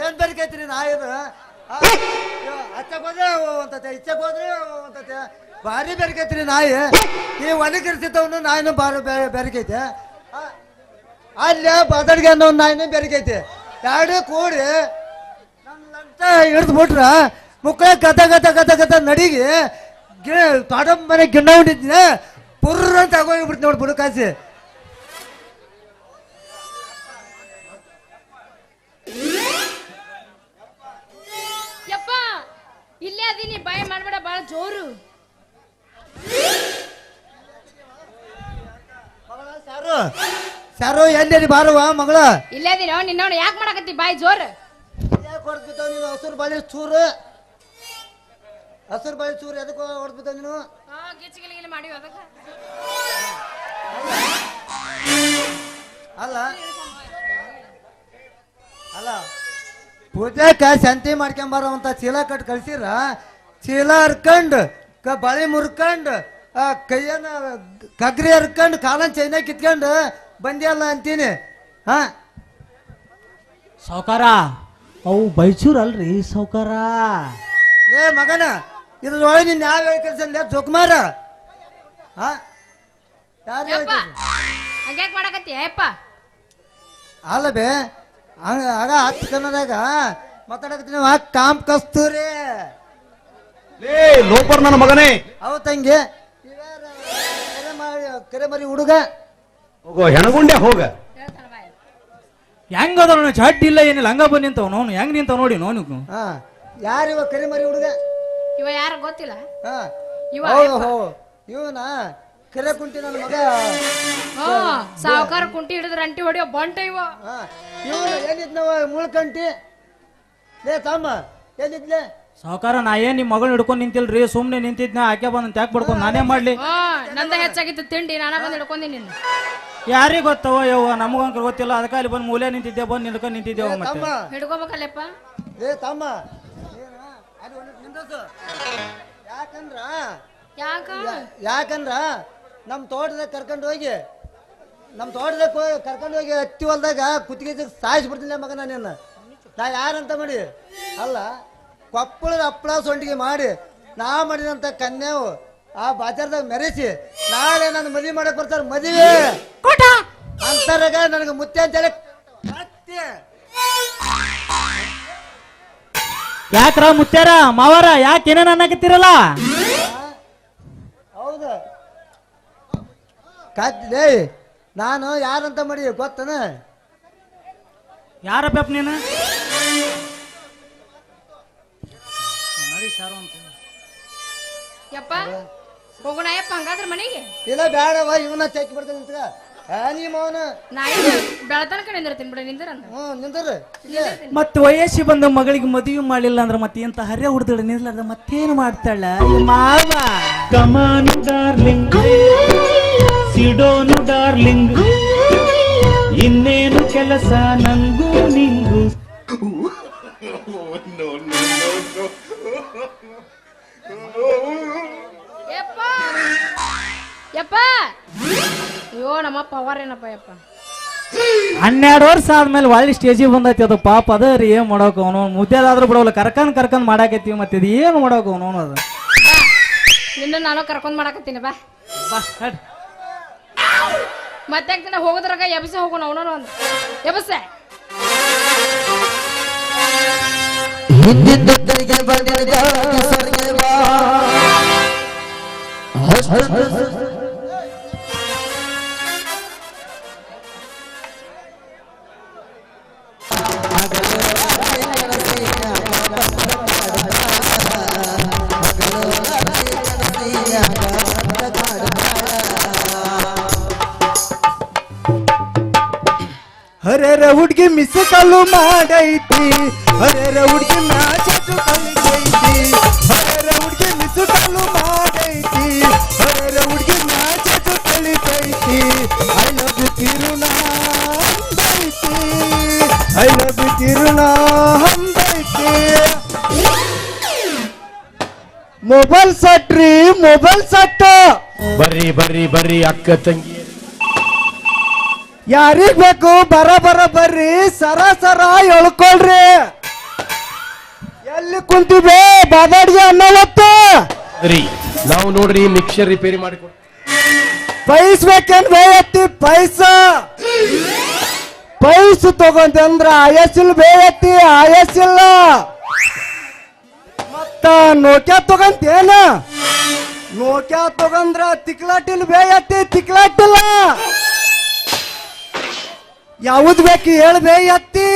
ಏನ್ ಬೆರಕೈತ್ರಿ ನಾಯಿದು ಹಚ್ಚಕ್ ಹೋದ್ರೆ ಅಂತತೆ ಇಚ್ಚಕ್ ಹೋದ್ರೆ ಅಂತತೆ ಭಾರಿ ಬೆರಕೈತ್ರಿ ನಾಯಿ. ಈ ಒಣಗಿರ್ತಿತ್ತವನು ನಾಯಿನೂ ಬಾರಿ ಬೆರಕೈತೆ. ಅಲ್ಲೇ ಬದಡ್ಗೆ ಅನ್ನೋ ನಾಯಿನೂ ಬೆರಕೈತೆ. ಎರಡು ಕೂಡಿ ನನ್ನ ಹಿಡಿದು ಬಿಟ್ರ ಮುಕ್ಕಳ ಗತ ಗತ ಗತ ಗತ ನಡಿಗೆ ತೋಟ ಮನೆ ಗಿಣ್ಣ ಹೊಂಟಿದ್ನೆ ಪುರ್ರ ಅಂತ ಆಗೋಗ್ಬಿಡ್ತು ನೋಡಿ ಬುಡಕಾಸಿ. ಯಪ್ಪ ಇಲ್ಲೇ ಅದೀನಿ, ಬಾಯ್ ಮಾಡ್ಬೇಡ, ಬಾಳ ಜೋರು. ಸಾರು ಎಲ್ಲಿ ಬಾರುವ ಮಗಳ? ಇಲ್ಲೇ ಅದೀನಿ. ನಿನ್ನ ಯಾಕೆ ಮಾಡಕತ್ತಿ ಬಾಯ್ ಜೋರು? ಹೊಡ್ಬಿದ್ದಾವ ನೀನು ಹಸುರು ಬಾಳಿ ಚೂರು, ಹಸುರು ಬಾಳಿ ಚೂರು ಎದಕ್ಕೆ ಹೊಡ್ಬಿದ್ದಾವ ನೀನು? ಗಿಚ್ಚಿಗಿಲಿ ಮಾಡಿವಿ ಅದಕ್ಕೆ. ಅಲ್ಲ ಅಲ್ಲ ಪೂಜೆಕ ಶಾಂತಿ ಮಾಡ್ಕೊಂಬಾರಂತ ಚೀಲ ಕಟ್ ಕಳ್ಸಿರ, ಚೀಲ ಹರ್ಕಂಡ್ ಬಳಿ ಮುರ್ಕಂಡ್ ಕೈಯನ್ನ ಕಗ್ರಿ ಹರ್ಕಂಡ್ ಕಾಲನ್ ಚೈನ ಕಿತ್ಕೊಂಡು ಬಂದಿಯಲ್ಲ ಅಂತೀನಿ. ಹಾ ಸಾವ್ಕಾರ ಅವು ಬೈಚೂರ್ ಅಲ್ರಿ ಸಾವ್ಕಾರ. ಏ ಮಗನ ಇದ್ರೊಳಗೆ ನೀನ್ ಯಾವ ಕೆಲಸ ಜೋಕುಮಾರ? ಹಾ ಯಾರು ಹಂಗ್ಯಾಕ್ ಮಾಡಕತ್ತಿ ಅಯ್ಯಪ್ಪ? ಅಲ್ಲ ಬೇ ಆಗ ಹತ್ತು ಕನ್ನದಾಗ ಮಾತಾಡಕತ್ತೀನಿ. ಕಾಮ್ ಕಸ್ತೂರಿ ಲೋಪರ್ ನನ್ನ ಮಗನೇ. ಅವ ತಂಗಿ ಕರೆ ಮರಿ ಹುಡುಗ ಹೋಗೋ ಹೆಣಗುಂಡೆ ಹೋಗ. ಹೆಂಗದ ಚಡ್ಡಿ ಇಲ್ಲ ಏನಿಲ್ಲ ಹಂಗ ಬಂದು ನಿಂತವ್ ನೋನು ಹೆಂಗ್ ನಿಂತಾವ್ ನೋಡಿ ನೋನು. ಹಾ ಯಾರಿವ ಕರೆ ಮರಿ ಹುಡುಗ? ಇವ ಯಾರ ಗೊತ್ತಿಲ್ಲ. ಹಾ ಇವ ಇವನ ಕರೆ ಕುಂಟಿ ನನ್ನ ಮಗ. ಸಾವುಕಾರ ಕುಂಟಿ ಹಿಡಿದ್ರ ಅಂಟಿ ಹೊಡಿಯೋ ಬಂಟ ಇವ. ಇವನು ಎಲ್ಲಿದ್ನವ ಮುಳ್ಕಂಟಿ? ಲೇ ತಮ್ಮ ಎಲ್ಲಿದ್ಲೆ? ಸಾವ್ಕಾರ ನಾ ಏನ್ ನಿಮ್ ಮಗಳನ್ನ ಹಿಡ್ಕೊಂಡ್ ನಿಂತಿಲ್ರಿ, ಸುಮ್ನೆ ನಿಂತಿದ್ನ ಆಕೆ ಬಂದ್ ತ್ಯಾಕ್ ಬಡ್ಕೊಂಡ್ ನಾನೇ ಮಾಡ್ಲಿ? ನಂದ ಹೆಚ್ಚಾಗಿತ್ತು ತಿಂಡಿ, ನಾನ ಬಂದ್ ಹಿಡ್ಕೊಂಡಿ ನಿನ್ನ. ಯಾರಿಗ ಗೊತ್ತವ ಯವ್ವ, ನಮಗಂಕರ್ ಗೊತ್ತಿಲ್ಲ. ಅದಕ್ಕೆ ಅಲ್ಲಿ ಬಂದ್ ಮೂಲೆ ನಿಂತಿದ್ದೆ, ಬಂದ್ ನಿಲ್ಕೊಂಡ್ ನಿಂತಿದ್ದೇವ. ಮತ್ತೆ ಹಿಡ್ಕೋಬೇಕಲ್ಲಪ್ಪ. ಏ ತಮ್ಮ ಯಾಕಂದ್ರ ಯಾಕಂದ್ರ ನಮ್ ತೋಟದಾಗ ಕರ್ಕೊಂಡು ಹೋಗಿ ಹತ್ತಿ ಹೊಲ್ದಾಗ ಕುತ್ತಿಗೆ ಸಾಯಿಸ್ಬಿಡ್ತೀನಿ ಮಗನ ನಿನ್ನ. ನಾ ಯಾರಂತ ಮಾಡಿ ಅಲ್ಲ, ಕೊಪ್ಪಳದ ಹಪ್ಪಳ ಸೊಂಟಿಗೆ ಮಾಡಿ ನಾ ಮಾಡಿದಂತ ಕನ್ಯಾವು ಆ ಬಾಜಾರದಾಗ ಮೆರೆಸಿ ನಾಳೆ ನನ್ನ ಮದುವೆ ಮಾಡಕ್ ಬರ್ತಾರ. ಮದುವೆ ಅಂತರಾಗ ನನಗೆ ಮುತ್ತೆ ಅಂತೇಳಿ ಯಾಕ್ರ ಮುತ್ಯಾರ ಮಾವಾರ ಯಾಕೆ ಏನೇನ್ ಅನ್ನಕತ್ತೀರಲ್ಲ? ಹೌದು ಕತ್ಲೇ ನಾನು ಯಾರಂತ ಮಾಡಿ ಗೊತ್ತನ? ಯಾರಪ್ಪ ನೀನು? ನಡಿ ಸಾರು ಅಂತ ಯಪ್ಪ ಹೋಗೋಣ ಯಪ್ಪ ಹಂಗಾದ್ರ ಮನೆಗೆ. ಇಲ್ಲ ಬೇಡವ, ಇವನ್ನ ಚೆಕ್ ಬಿಡ್ತಾನೆ ನಿಂತ ನೀವನ ನಾಯಿ ಬೆಳತನಕ ನಿಂದಿರ್ತೀನಿ ಬಿಡ. ನಿಂದ್ರ ನಿಂದ್ರ ಮತ್ತೆ ವಯಸ್ಸಿ ಬಂದ ಮಗಳಿಗೆ ಮದುವೆ ಮಾಡಿಲ್ಲ ಅಂದ್ರೆ ಮತ್ತೆ ಎಂತ ಹರ್ಯ ಹುಡ್ದಳ ನಿಲ್ಲಾರ್ದ ಮತ್ತೇನು ಮಾಡ್ತಾಳ ಮಾವ? ಕಮಾನು ಡಾರ್ಲಿಂಗ್, ಸಿಡೋನು ಡಾರ್ಲಿಂಗ್, ಇನ್ನೇನು ಕೆಲಸ ನಂಗೂ ನಿಂಗೂ. ಯಪ್ಪ ಅಯ್ಯೋ ನಮ್ಮಪ್ಪ ಅವರೇನಪ್ಪ ಯಪ್ಪ. 12 ವರ್ಷ ಆದ್ಮೇಲೆ ಒಳ್ಳೆ ಸ್ಟೇಜಿಗೆ ಬಂದೈತಿ ಅದು ಪಾಪ. ಅದ ರೀ ಏನ್ ಮಾಡೋಕ ಅವನು ಮುದ್ದೆದಾದ್ರೂ ಬಿಡವಲ್ಲ, ಕರ್ಕಂದ್ ಮಾಡಾಕತ್ತೀವಿ. ಮತ್ತೆ ಇದು ಏನು ಮಾಡೋಕ ಅವನು? ಅದು ನಿನ್ನ ನಾನು ಕರ್ಕೊಂಡ್ ಮಾಡಾಕತ್ತೀನಿ ಬಾ. ಮತ್ತೆ ಹೋಗೋದ್ರಾಗ ಎಬ್ಸ ಹೋಗೋಣ ಅವನೋನು ಒಂದು ಎಬ್ಸ. ಹರರ ಹುಡ್ಗಿ ಮಿಸ್ ಕಾಲು ಮಾಡೈತಿ, ಹರರ ಹುಡ್ಗಿ ನಾಚು ಕಲಿತೈತಿ, ಹರರ ಹುಡ್ಗಿ ಮಿಸ್ ಕಾಲು ಮಾಡೈತಿ, ಹರರ ಹುಡ್ಗಿ ನಾಚು ಕಲಿತೈತಿ. ಐ ಲವ್ ಯು ತಿರುಣ ಹಂದೈತಿ, ಐ ಲವ್ ಯು ತಿರುಣ ಹಂದೈತಿ. ಮೊಬೈಲ್ ಸಟ್ರಿ ಮೊಬೈಲ್ ಸಟ್ಟ. ಬರ್ರಿ ಬರ್ರಿ ಬರ್ರಿ ಅಕ್ಕ ತಂಗಿ ಯಾರಿಗ್ ಬೇಕು ಬರ ಬರ್ರಿ ಸರ ಎಳ್ಕೊಳ್ರಿ. ಎಲ್ಲಿ ಕುಂತಿವೆ ಬಾದಾಡ್ಗೆ ಅನ್ನೋವತ್ತು ರೀ ನಾವು ನೋಡ್ರಿ ಮಿಕ್ಸರ್ ರಿಪೇರಿ ಮಾಡಿ ಪೈಸ್ ಬೇಕೇನ್ ಬೇಯತ್ತಿ ಪೈಸ್ ತಗೊಂತಂದ್ರ ಆಯಸ್ಸಿಲ್ ಬೇಯತ್ತಿ ಆಯಸ್ಸಿಲ್ಲ. ಮತ್ತ ನೋಕ್ಯಾ ತಗೊಂತೇನ ನೋಕ್ಯಾ ತಗೊಂಡ್ರ ತಿಕ್ಲಾಟಿಲ್ ಬೇಯತ್ತಿ ತಿಕ್ಲಾಟಿಲ್ಲ. ಯಾವ್ದು ಬೇಕು ಹೇಳ ಬೇಯತ್ತಿ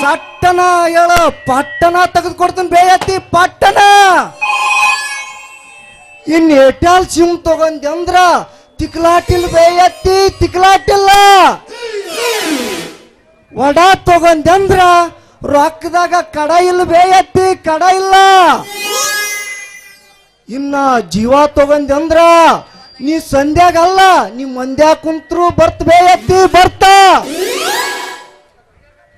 ಸಟ್ಟನ ಹೇಳ ಪಟ್ಟಣ ತೆಗೆದು ಕೊಡ್ತೀನಿ ಬೇಯತ್ತಿ ಪಟ್ಟಣ. ಇನ್ ಏರ್ಟೆಲ್ ಸಿಮ್ ತಗೊಂಡ್ರ ತಿಕ್ಲಾಟಿಲ್ ಬೇಯತ್ತಿ ತಿಕ್ಲಾಟಿಲ್ಲ. ವಡಾ ತಗೊಂಡ್ರ ರೊಕ್ಕದಾಗ ಕಡ ಇಲ್ಲ ಬೇಯತ್ತಿ ಕಡ ಇಲ್ಲ. ಇನ್ನ ಜೀವ ತಗೊಂಡ್ರ ನೀ ಸಂಧ್ಯಾಗಲ್ಲ ನೀ ಮಂದ್ಯಾಗ ಕುಂತ್ರು ಬರ್ತ ಬೇಯತ್ತಿ ಬರ್ತ.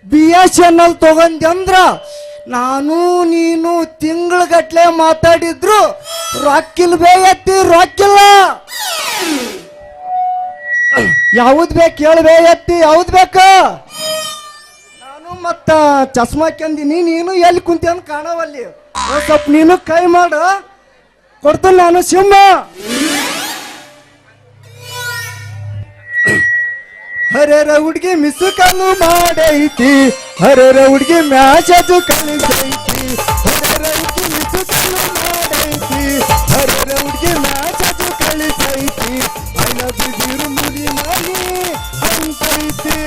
BSNL ತಗೊಂಡ್ರ ನಾನು ನೀನು ತಿಂಗಳಗಟ್ಲೆ ಮಾತಾಡಿದ್ರು ರೊಕ್ಕಿಲ್ ಬೇಯತ್ತಿ ರೊಕ್ಕಿಲ್ಲ. ಯಾವ್ದು ಬೇಕು ಹೇಳ ಬೇಯತ್ತಿ ಯಾವ್ದು ಬೇಕ. ನಾನು ಮತ್ತ ಚಸ್ಮಾ ಕಂದಿನಿ ನೀನು ಎಲ್ಲಿ ಕುಂತಿ ಅಂತ ಕಾಣವಲ್ಲಿ. ಸ್ವಲ್ಪ ನೀನು ಕೈ ಮಾಡು ಕೊಡ್ತೀನಿ ನಾನು ಸಿಂಹ. ಹರರ ಹುಡ್ಗಿ ಮಿಸ್ ಕಾಲು ಮಾಡೈತಿ ಹರರ ಹುಡ್ಗಿ ಮ್ಯಾಚ್ ಅದು ಕಳಿಸೈತಿ. ಹರರ ಹುಡ್ಗಿ ಮಿಸ್ ಕಾಲು ಮಾಡೈತಿ ಹರರ ಹುಡ್ಗಿ ಮ್ಯಾಚ್ ಅದು ಕಳಿಸೈತಿ. ಐನ ಬಿದಿರು ಮುಡಿ ಮಾಡಿ ಅಂತೈತಿ.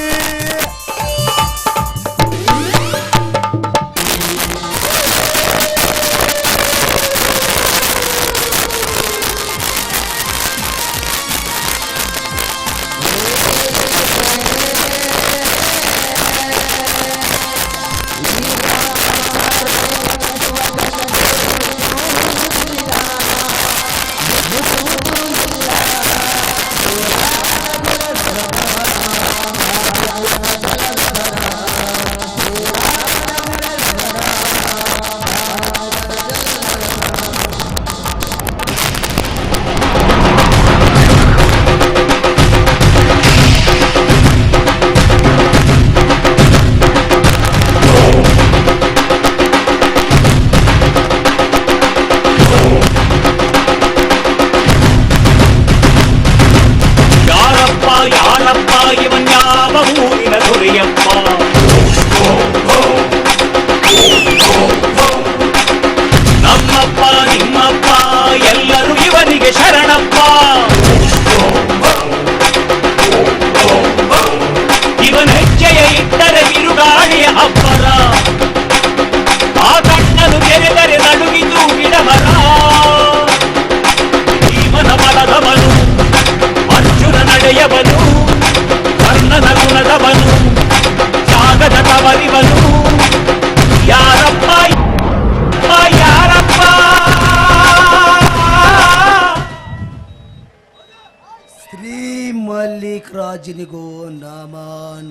ರಾಜನಿಗೋ ನಮ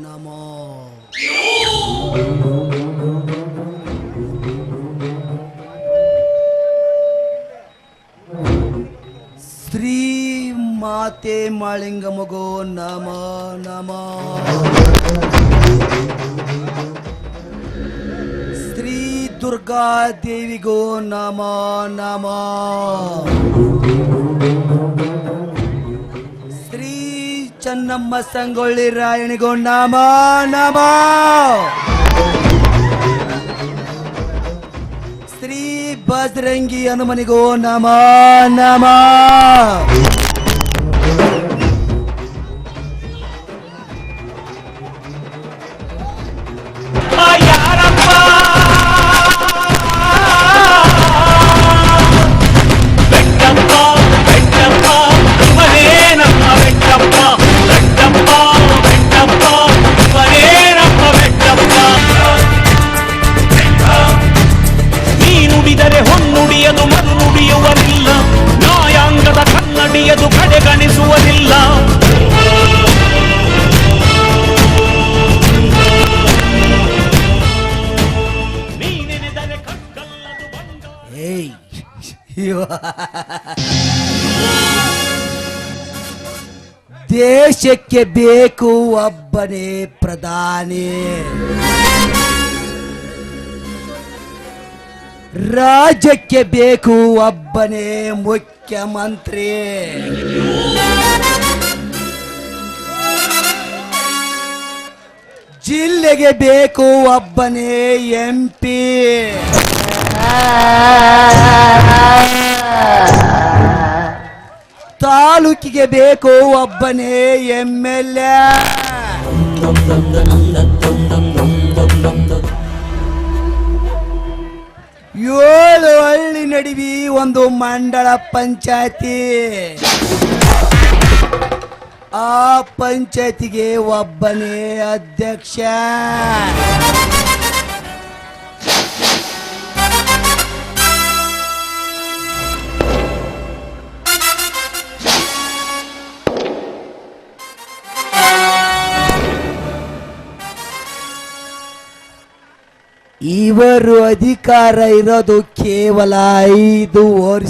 ನಮ. ಶ್ರೀ ಮಾತೆ ಮಾಳಿಂಗಮಗೋ ನಮ ನಮ. ಶ್ರೀ ದುರ್ಗಾ ದೇವಿಗೋ ನಮ ನಮ. ಚೆನ್ನಮ್ಮ ಸಂಗೊಳ್ಳಿ ರಾಯಣಿಗೋ ನಮ ನಮ. ಶ್ರೀ ಬಜರಂಗಿ ಹನುಮನಿಗೋ ನಮ ನಮ. ದೇಶಕ್ಕೆ ಬೇಕು ಒಬ್ಬನೇ ಪ್ರಧಾನಿ, ರಾಜ್ಯಕ್ಕೆ ಬೇಕು ಒಬ್ಬನೇ ಮುಖ್ಯಮಂತ್ರಿ, ಜಿಲ್ಲೆಗೆ ಬೇಕು ಒಬ್ಬನೇ MP, ತಾಲೂಕಿಗೆ ಬೇಕು ಒಬ್ಬನೇ MLA, ಏಳು ಹಳ್ಳಿ ನಡುವಿ ಒಂದು ಮಂಡಳ ಪಂಚಾಯತಿ, ಆ ಪಂಚಾಯತಿಗೆ ಒಬ್ಬನೇ ಅಧ್ಯಕ್ಷ. ಇವರು ಅಧಿಕಾರ ಇರೋದು ಕೇವಲ 5 ವರ್ಷ.